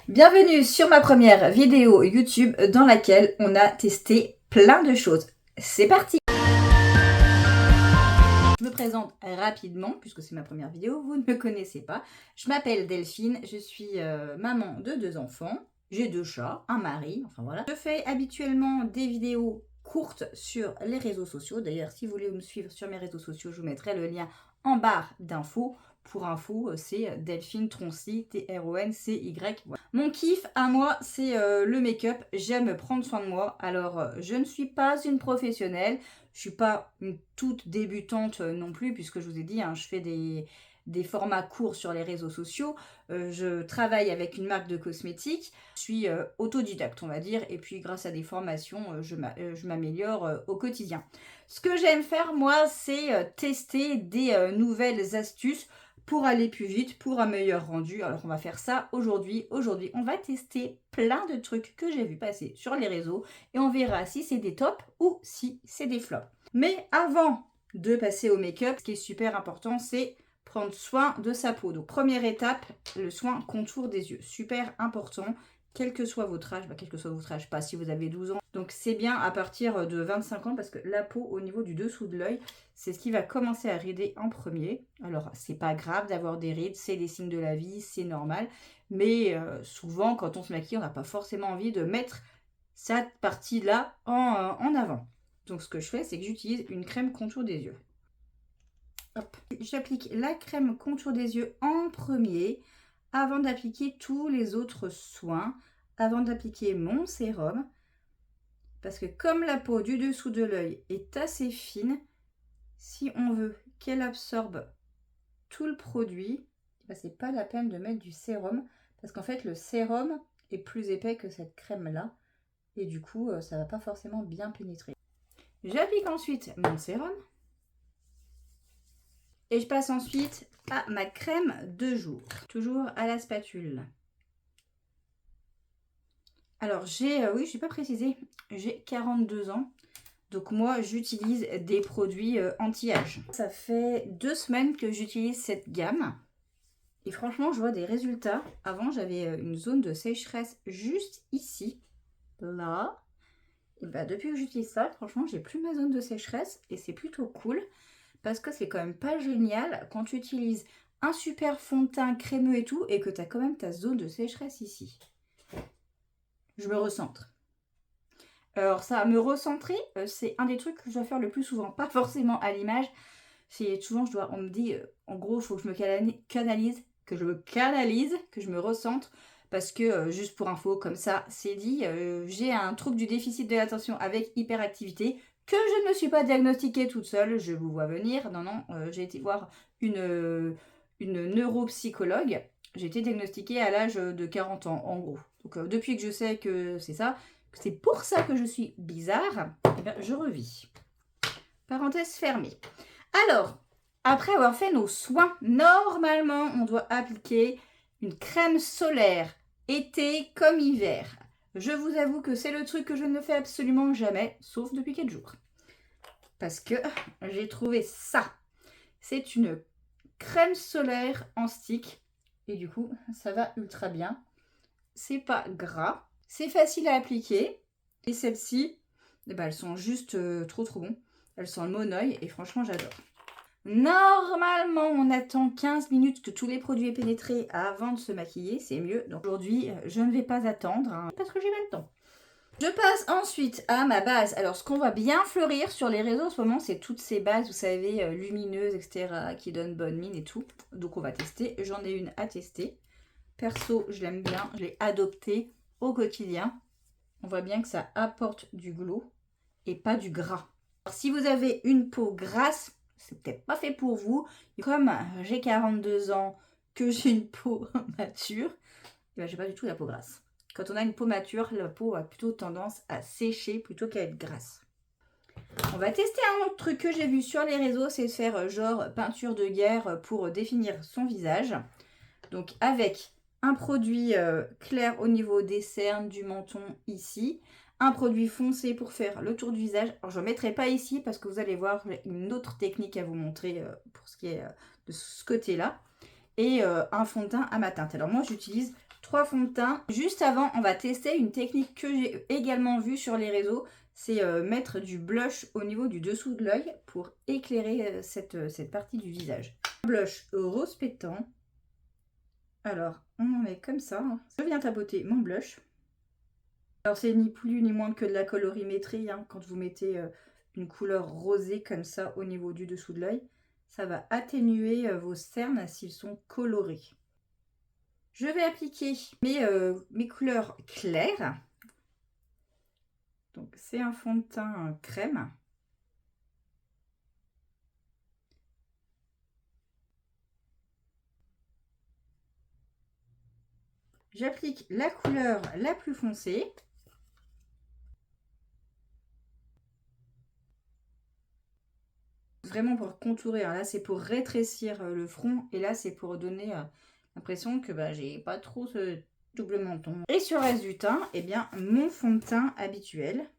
Bienvenue sur ma première vidéo YouTube dans laquelle on a testé plein de choses. C'est parti! Je me présente rapidement puisque c'est ma première vidéo, vous ne me connaissez pas. Je m'appelle Delphine, je suis maman de 2 enfants, j'ai 2 chats, un mari, enfin voilà. Je fais habituellement des vidéos courtes sur les réseaux sociaux. D'ailleurs, si vous voulez me suivre sur mes réseaux sociaux, je vous mettrai le lien en barre d'infos. Pour info, c'est Delphine Troncy, T-R-O-N-C-Y. Voilà. Mon kiff à moi, c'est le make-up. J'aime prendre soin de moi. Alors, je ne suis pas une professionnelle. Je suis pas une toute débutante non plus, puisque je vous ai dit, hein, je fais des formats courts sur les réseaux sociaux. Je travaille avec une marque de cosmétiques. Je suis autodidacte, on va dire. Et puis, grâce à des formations, je m'améliore au quotidien. Ce que j'aime faire, moi, c'est tester des nouvelles astuces pour aller plus vite, pour un meilleur rendu. Alors, on va faire ça aujourd'hui. Aujourd'hui, on va tester plein de trucs que j'ai vu passer sur les réseaux et on verra si c'est des tops ou si c'est des flops. Mais avant de passer au make-up, ce qui est super important, c'est prendre soin de sa peau. Donc, première étape, le soin contour des yeux. Super important, quel que soit votre âge, pas si vous avez 12 ans. Donc, c'est bien à partir de 25 ans parce que la peau au niveau du dessous de l'œil, c'est ce qui va commencer à rider en premier. Alors, c'est pas grave d'avoir des rides, c'est des signes de la vie, c'est normal. Mais souvent, quand on se maquille, on n'a pas forcément envie de mettre cette partie-là en avant. Donc, ce que je fais, c'est que j'utilise une crème contour des yeux. Hop. J'applique la crème contour des yeux en premier, avant d'appliquer tous les autres soins, avant d'appliquer mon sérum. Parce que comme la peau du dessous de l'œil est assez fine, si on veut qu'elle absorbe tout le produit, ben, c'est pas la peine de mettre du sérum. Parce qu'en fait, le sérum est plus épais que cette crème-là. Et du coup, ça va pas forcément bien pénétrer. J'applique ensuite mon sérum. Et je passe ensuite à ma crème de jour. Toujours à la spatule. Alors, oui, je n'ai pas précisé, j'ai 42 ans. Donc moi, j'utilise des produits anti-âge. Ça fait 2 semaines que j'utilise cette gamme. Et franchement, je vois des résultats. Avant, j'avais une zone de sécheresse juste ici. Là. Et bah, depuis que j'utilise ça, franchement, j'ai plus ma zone de sécheresse. Et c'est plutôt cool. Parce que c'est quand même pas génial quand tu utilises un super fond de teint crémeux et tout. Et que tu as quand même ta zone de sécheresse ici. Je me recentre. Alors ça, me recentrer, c'est un des trucs que je dois faire le plus souvent. Pas forcément à l'image. C'est souvent, on me dit, en gros, il faut que je me canalise, que je me recentre. Parce que, juste pour info, comme ça, c'est dit, j'ai un trouble du déficit de l'attention avec hyperactivité que je ne me suis pas diagnostiquée toute seule. Je vous vois venir. Non, j'ai été voir une neuropsychologue. J'ai été diagnostiquée à l'âge de 40 ans, en gros. Donc, depuis que je sais que c'est ça, c'est pour ça que je suis bizarre, eh bien, je revis. Parenthèse fermée. Alors, après avoir fait nos soins, normalement, on doit appliquer une crème solaire, été comme hiver. Je vous avoue que c'est le truc que je ne fais absolument jamais, sauf depuis 4 jours. Parce que j'ai trouvé ça. C'est une crème solaire en stick. Et du coup, ça va ultra bien. C'est pas gras. C'est facile à appliquer. Et celles-ci, eh ben, elles sont juste trop bon. Elles sont le monoeil et franchement, j'adore. Normalement, on attend 15 minutes que tous les produits aient pénétré avant de se maquiller. C'est mieux. Donc aujourd'hui, je ne vais pas attendre parce que j'ai pas le temps. Je passe ensuite à ma base. Alors, ce qu'on voit bien fleurir sur les réseaux en ce moment, c'est toutes ces bases, vous savez, lumineuses, etc., qui donnent bonne mine et tout. Donc, on va tester. J'en ai une à tester. Perso, je l'aime bien. Je l'ai adoptée au quotidien. On voit bien que ça apporte du glow et pas du gras. Alors, si vous avez une peau grasse, c'est peut-être pas fait pour vous. Comme j'ai 42 ans, que j'ai une peau mature, ben, j'ai pas du tout la peau grasse. Quand on a une peau mature, la peau a plutôt tendance à sécher plutôt qu'à être grasse. On va tester un autre truc que j'ai vu sur les réseaux, c'est de faire genre peinture de guerre pour définir son visage. Donc avec un produit clair au niveau des cernes, du menton ici. Un produit foncé pour faire le tour du visage. Alors je ne mettrai pas ici parce que vous allez voir, j'ai une autre technique à vous montrer pour ce qui est de ce côté-là. Et un fond de teint à ma teinte. Alors moi j'utilise 3 fonds de teint. Juste avant, on va tester une technique que j'ai également vue sur les réseaux. C'est mettre du blush au niveau du dessous de l'œil pour éclairer cette partie du visage. Blush rose pétant. Alors, on en met comme ça. Je viens tapoter mon blush. Alors, c'est ni plus ni moins que de la colorimétrie. Hein. Quand vous mettez une couleur rosée comme ça au niveau du dessous de l'œil, ça va atténuer vos cernes s'ils sont colorés. Je vais appliquer mes couleurs claires. Donc, c'est un fond de teint crème. J'applique la couleur la plus foncée. Vraiment pour contourer. Alors là, c'est pour rétrécir le front. Et là, c'est pour donner l'impression que j'ai pas trop ce double menton. Et sur le reste du teint, eh bien, mon fond de teint habituel.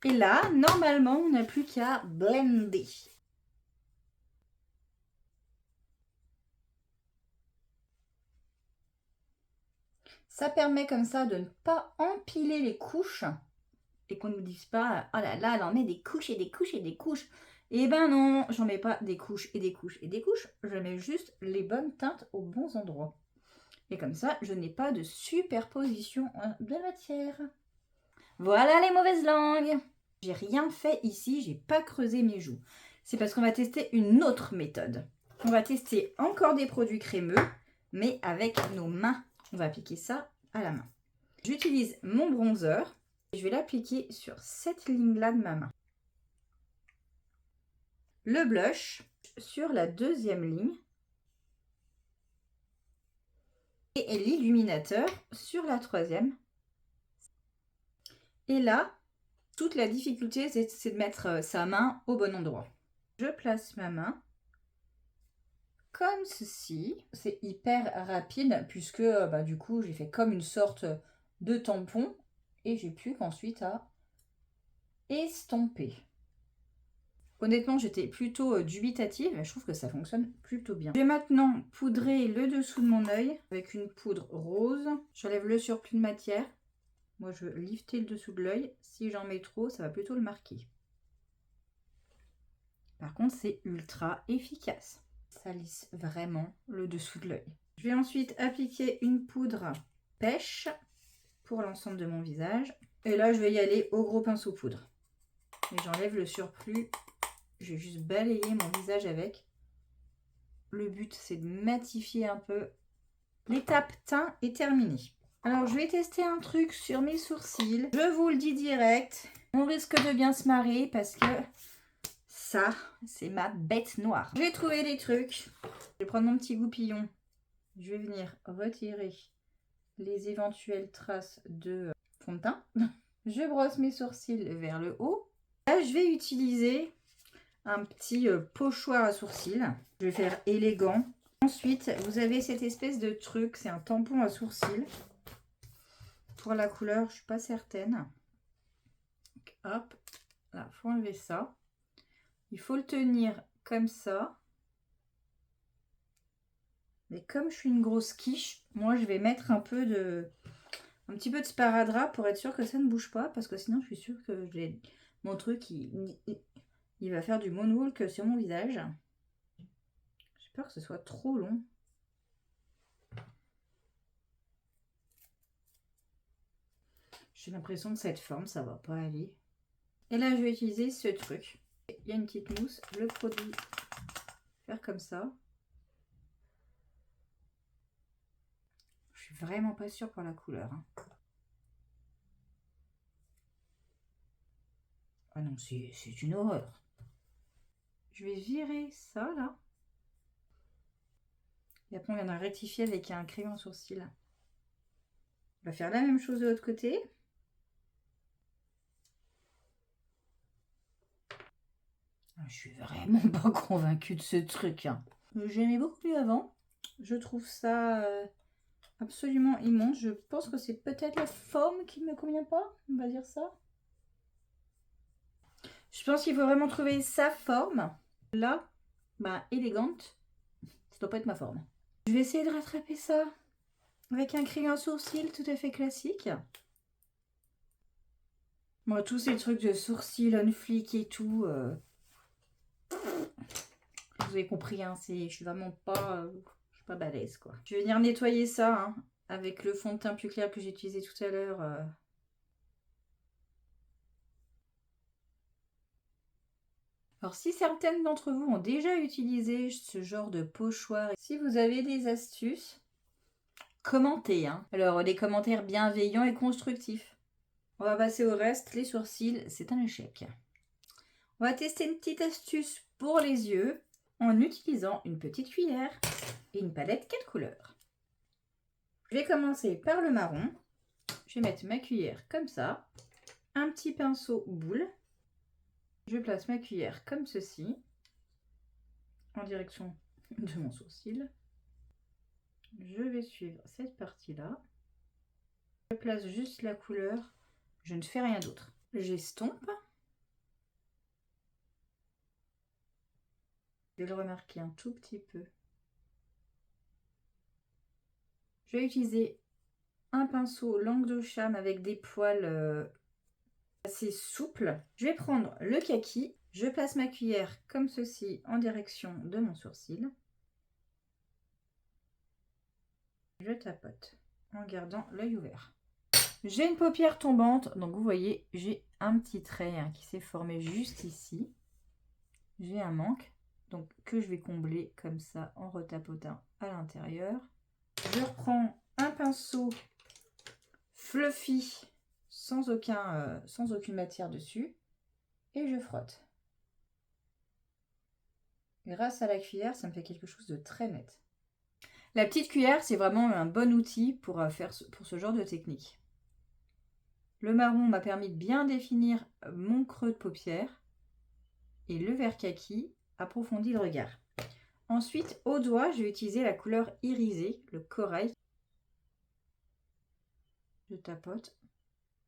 Et là, normalement, on n'a plus qu'à blender. Ça permet comme ça de ne pas empiler les couches et qu'on ne nous dise pas « Oh là là, elle en met des couches et des couches et des couches ». Eh ben non, j'en mets pas des couches et des couches et des couches. Je mets juste les bonnes teintes aux bons endroits. Et comme ça, je n'ai pas de superposition de matière. Voilà les mauvaises langues. J'ai rien fait ici, j'ai pas creusé mes joues. C'est parce qu'on va tester une autre méthode. On va tester encore des produits crémeux, mais avec nos mains. On va appliquer ça à la main. J'utilise mon bronzer et je vais l'appliquer sur cette ligne-là de ma main. Le blush sur la deuxième ligne. Et l'illuminateur sur la troisième. Et là, toute la difficulté, c'est de mettre sa main au bon endroit. Je place ma main comme ceci. C'est hyper rapide puisque du coup, j'ai fait comme une sorte de tampon et j'ai plus qu'ensuite à estomper. Honnêtement, j'étais plutôt dubitative, mais je trouve que ça fonctionne plutôt bien. Je vais maintenant poudrer le dessous de mon œil avec une poudre rose. J'enlève le surplus de matière. Moi, je veux lifter le dessous de l'œil. Si j'en mets trop, ça va plutôt le marquer. Par contre, c'est ultra efficace. Ça lisse vraiment le dessous de l'œil. Je vais ensuite appliquer une poudre pêche pour l'ensemble de mon visage. Et là, je vais y aller au gros pinceau poudre. Et j'enlève le surplus. Je vais juste balayer mon visage avec. Le but, c'est de matifier un peu. L'étape teint est terminée. Alors, je vais tester un truc sur mes sourcils. Je vous le dis direct. On risque de bien se marrer parce que ça, c'est ma bête noire. J'ai trouvé des trucs. Je vais prendre mon petit goupillon. Je vais venir retirer les éventuelles traces de fond de teint. Je brosse mes sourcils vers le haut. Là, je vais utiliser un petit pochoir à sourcils. Je vais faire élégant. Ensuite, vous avez cette espèce de truc. C'est un tampon à sourcils. Pour la couleur, je ne suis pas certaine. Donc, hop, là, il faut enlever ça. Il faut le tenir comme ça. Mais comme je suis une grosse quiche, moi, je vais mettre un petit peu de sparadrap pour être sûr que ça ne bouge pas. Parce que sinon, je suis sûre que mon truc, il va faire du moonwalk sur mon visage. J'ai peur que ce soit trop long. J'ai l'impression que cette forme, ça va pas aller. Et là, je vais utiliser ce truc. Il y a une petite mousse. Le produit, faire comme ça. Je suis vraiment pas sûre pour la couleur. Hein. Ah non, c'est une horreur. Je vais virer ça, là. Et après, on viendra rectifier avec un crayon sourcil. On va faire la même chose de l'autre côté. Je suis vraiment pas convaincue de ce truc. Hein. J'aimais beaucoup mieux avant. Je trouve ça absolument immonde. Je pense que c'est peut-être la forme qui ne me convient pas. On va dire ça. Je pense qu'il faut vraiment trouver sa forme. Là, élégante, ça doit pas être ma forme. Je vais essayer de rattraper ça avec un crayon à sourcils tout à fait classique. Moi, tous ces trucs de sourcils on flic et tout, vous avez compris, hein, je suis vraiment pas, je suis pas balèze, quoi. Je vais venir nettoyer ça, hein, avec le fond de teint plus clair que j'ai utilisé tout à l'heure. Alors, si certaines d'entre vous ont déjà utilisé ce genre de pochoir, si vous avez des astuces, commentez, hein. Alors, des commentaires bienveillants et constructifs. On va passer au reste. Les sourcils, c'est un échec. On va tester une petite astuce pour les yeux en utilisant une petite cuillère et une palette 4 couleurs. Je vais commencer par le marron. Je vais mettre ma cuillère comme ça. Un petit pinceau boule. Je place ma cuillère comme ceci, en direction de mon sourcil. Je vais suivre cette partie-là. Je place juste la couleur. Je ne fais rien d'autre. J'estompe. Je vais le remarquer un tout petit peu. Je vais utiliser un pinceau langue de cham avec des poils assez souples. Je vais prendre le kaki. Je place ma cuillère comme ceci en direction de mon sourcil. Je tapote en gardant l'œil ouvert. J'ai une paupière tombante, donc vous voyez, j'ai un petit trait qui s'est formé juste ici. J'ai un manque, donc que je vais combler comme ça en retapotant à l'intérieur. Je reprends un pinceau fluffy sans aucune matière dessus et je frotte. Grâce à la cuillère, ça me fait quelque chose de très net. La petite cuillère, c'est vraiment un bon outil pour ce genre de technique. Le marron m'a permis de bien définir mon creux de paupière et le vert kaki approfondit le regard. Ensuite, au doigt, je vais utiliser la couleur irisée, le corail. Je tapote.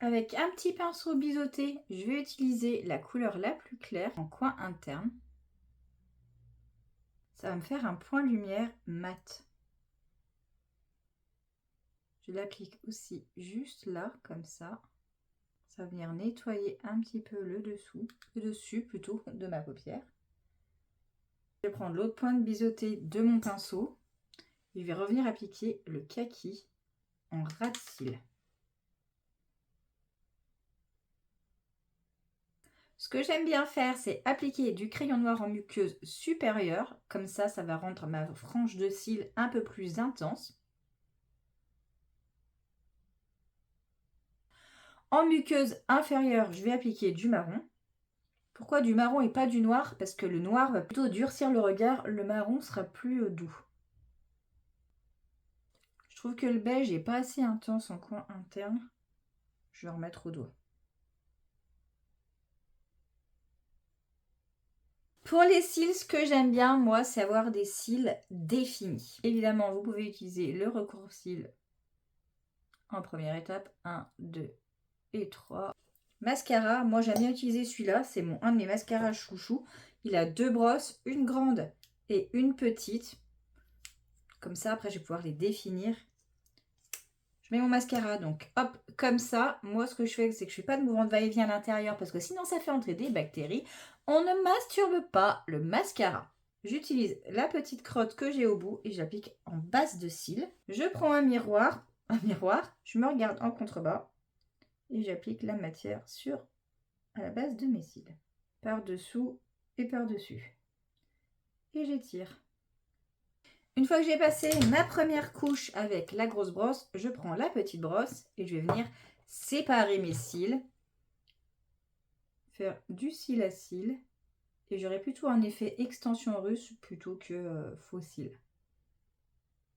Avec un petit pinceau biseauté, je vais utiliser la couleur la plus claire en coin interne. Ça va me faire un point lumière mat. Je l'applique aussi juste là, comme ça. Ça va venir nettoyer un petit peu le dessus plutôt de ma paupière. Je vais prendre l'autre pointe biseautée de mon pinceau et je vais revenir appliquer le kaki en ras de cils. Ce que j'aime bien faire, c'est appliquer du crayon noir en muqueuse supérieure. Comme ça, ça va rendre ma frange de cils un peu plus intense. En muqueuse inférieure, je vais appliquer du marron. Pourquoi du marron et pas du noir? Parce que le noir va plutôt durcir le regard, le marron sera plus doux. Je trouve que le beige n'est pas assez intense en coin interne. Je vais remettre au doigt. Pour les cils, ce que j'aime bien, moi, c'est avoir des cils définis. Évidemment, vous pouvez utiliser le recours-cils en première étape. 1, 2 et 3. Mascara, moi j'aime bien utiliser celui-là. C'est un de mes mascaras chouchou. Il a 2 brosses, une grande et une petite. Comme ça, après, je vais pouvoir les définir. Je mets mon mascara, donc hop, comme ça. Moi, ce que je fais, c'est que je ne fais pas de mouvement de va-et-vient à l'intérieur parce que sinon, ça fait entrer des bactéries. On ne masturbe pas le mascara. J'utilise la petite crotte que j'ai au bout et j'applique en base de cils. Je prends un miroir, je me regarde en contrebas et j'applique la matière à la base de mes cils. Par-dessous et par-dessus. Et j'étire. Une fois que j'ai passé ma première couche avec la grosse brosse, je prends la petite brosse et je vais venir séparer mes cils. Faire du cil à cil. Et j'aurai plutôt un effet extension russe plutôt que faux cils.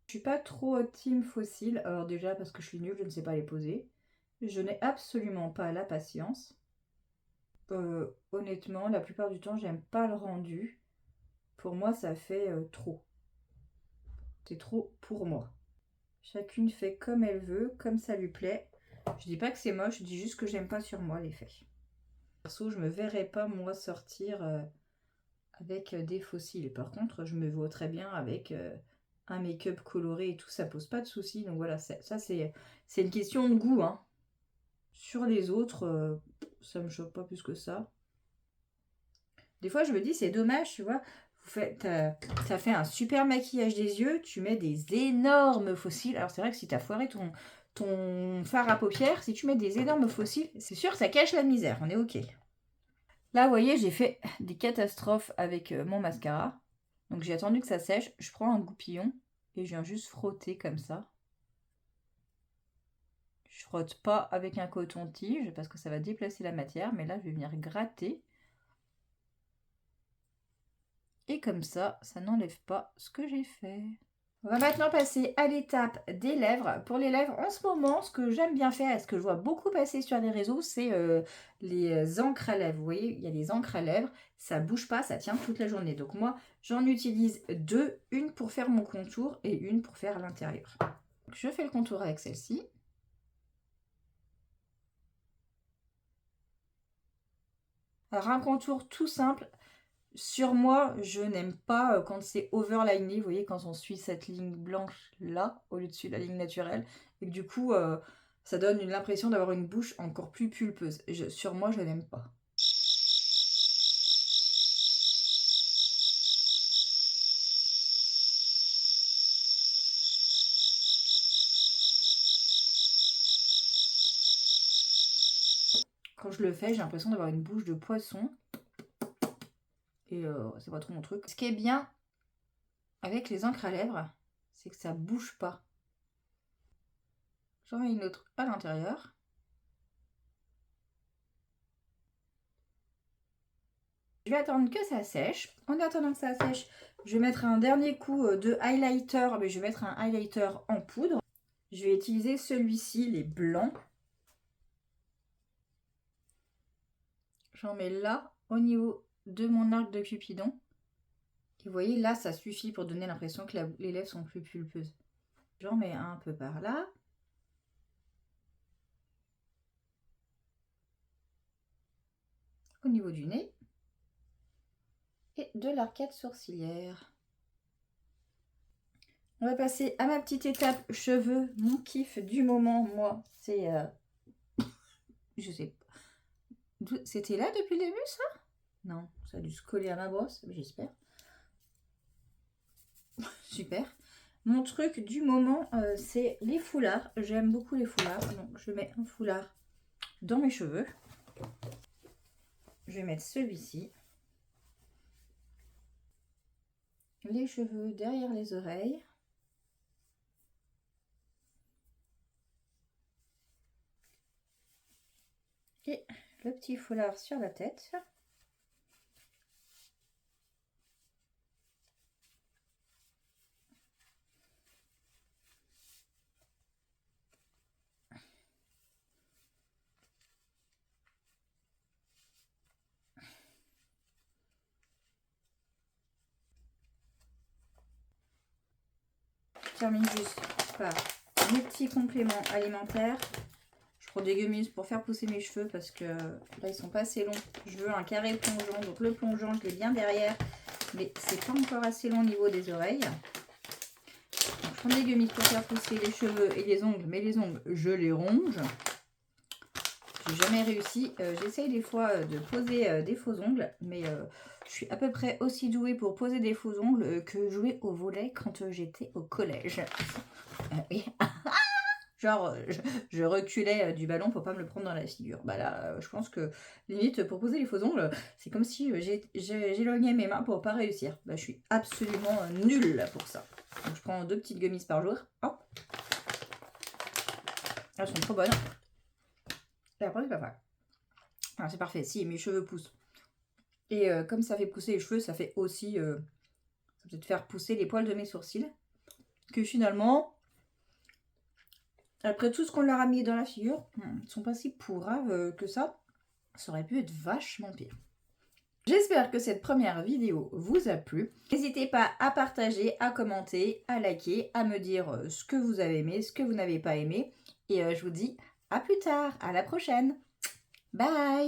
Je suis pas trop team faux cils. Alors déjà parce que je suis nulle, je ne sais pas les poser. Je n'ai absolument pas la patience. Honnêtement, la plupart du temps, j'aime pas le rendu. Pour moi, ça fait trop. C'est trop pour moi. Chacune fait comme elle veut, comme ça lui plaît. Je dis pas que c'est moche, je dis juste que j'aime pas sur moi l'effet. Perso, je me verrais pas moi sortir avec des faux cils. Par contre, je me vois très bien avec un make-up coloré et tout, ça pose pas de soucis. Donc voilà, ça c'est une question de goût, hein. Sur les autres, ça me choque pas plus que ça. Des fois, je me dis, c'est dommage, tu vois. T'as fait un super maquillage des yeux, tu mets des énormes faux cils. Alors, c'est vrai que si t'as foiré ton fard à paupières, si tu mets des énormes faux cils, c'est sûr, ça cache la misère. On est OK. Là, vous voyez, j'ai fait des catastrophes avec mon mascara. Donc, j'ai attendu que ça sèche. Je prends un goupillon et je viens juste frotter comme ça. Je frotte pas avec un coton-tige parce que ça va déplacer la matière. Mais là, je vais venir gratter. Et comme ça, ça n'enlève pas ce que j'ai fait. On va maintenant passer à l'étape des lèvres. Pour les lèvres, en ce moment, ce que j'aime bien faire et ce que je vois beaucoup passer sur les réseaux, c'est les encres à lèvres. Vous voyez, il y a les encres à lèvres, ça bouge pas, ça tient toute la journée. Donc moi, j'en utilise deux, une pour faire mon contour et une pour faire l'intérieur. Je fais le contour avec celle-ci. Alors un contour tout simple. Sur moi, je n'aime pas quand c'est overliné, vous voyez, quand on suit cette ligne blanche là, au lieu de suivre la ligne naturelle, et que du coup, ça donne l'impression d'avoir une bouche encore plus pulpeuse. Sur moi, je n'aime pas. Quand je le fais, j'ai l'impression d'avoir une bouche de poisson. Et c'est pas trop mon truc. Ce qui est bien avec les encres à lèvres, c'est que ça bouge pas. J'en mets une autre à l'intérieur. Je vais attendre que ça sèche. En attendant que ça sèche, je vais mettre un dernier coup de highlighter. Mais je vais mettre un highlighter en poudre. Je vais utiliser celui-ci, les blancs. J'en mets là, au niveau de mon arc de Cupidon. Et vous voyez, là, ça suffit pour donner l'impression que les lèvres sont plus pulpeuses. J'en mets un peu par là. Au niveau du nez. Et de l'arcade sourcilière. On va passer à ma petite étape cheveux. Mon kiff du moment, moi, c'est... je sais pas. C'était là depuis le début, ça? Non, ça a dû se coller à ma brosse, j'espère. Super. Mon truc du moment, c'est les foulards. J'aime beaucoup les foulards. Donc, je mets un foulard dans mes cheveux. Je vais mettre celui-ci. Les cheveux derrière les oreilles. Et le petit foulard sur la tête. Je termine juste par mes petits compléments alimentaires. Je prends des gummies pour faire pousser mes cheveux parce que là ils sont pas assez longs. Je veux un carré plongeant, donc le plongeant je l'ai bien derrière, mais c'est pas encore assez long au niveau des oreilles. Donc, je prends des gummies pour faire pousser les cheveux et les ongles, mais les ongles je les ronge. J'ai jamais réussi. J'essaye des fois de poser des faux ongles, mais je suis à peu près aussi douée pour poser des faux ongles que jouer au volley quand j'étais au collège. Oui. Genre, je reculais du ballon pour pas me le prendre dans la figure. Bah là, je pense que limite, pour poser les faux ongles, c'est comme si j'éloignais mes mains pour pas réussir. Bah, je suis absolument nulle pour ça. Donc, je prends 2 petites gummies par jour. Hop. Elles sont trop bonnes. Et après, c'est pas mal. Alors, c'est parfait. Si, mes cheveux poussent. Et comme ça fait pousser les cheveux, ça fait aussi... ça peut peut-être faire pousser les poils de mes sourcils. Que finalement... Après tout ce qu'on leur a mis dans la figure, ils sont pas si pourraves que ça. Ça aurait pu être vachement pire. J'espère que cette première vidéo vous a plu. N'hésitez pas à partager, à commenter, à liker, à me dire ce que vous avez aimé, ce que vous n'avez pas aimé. Et je vous dis à plus tard, à la prochaine. Bye!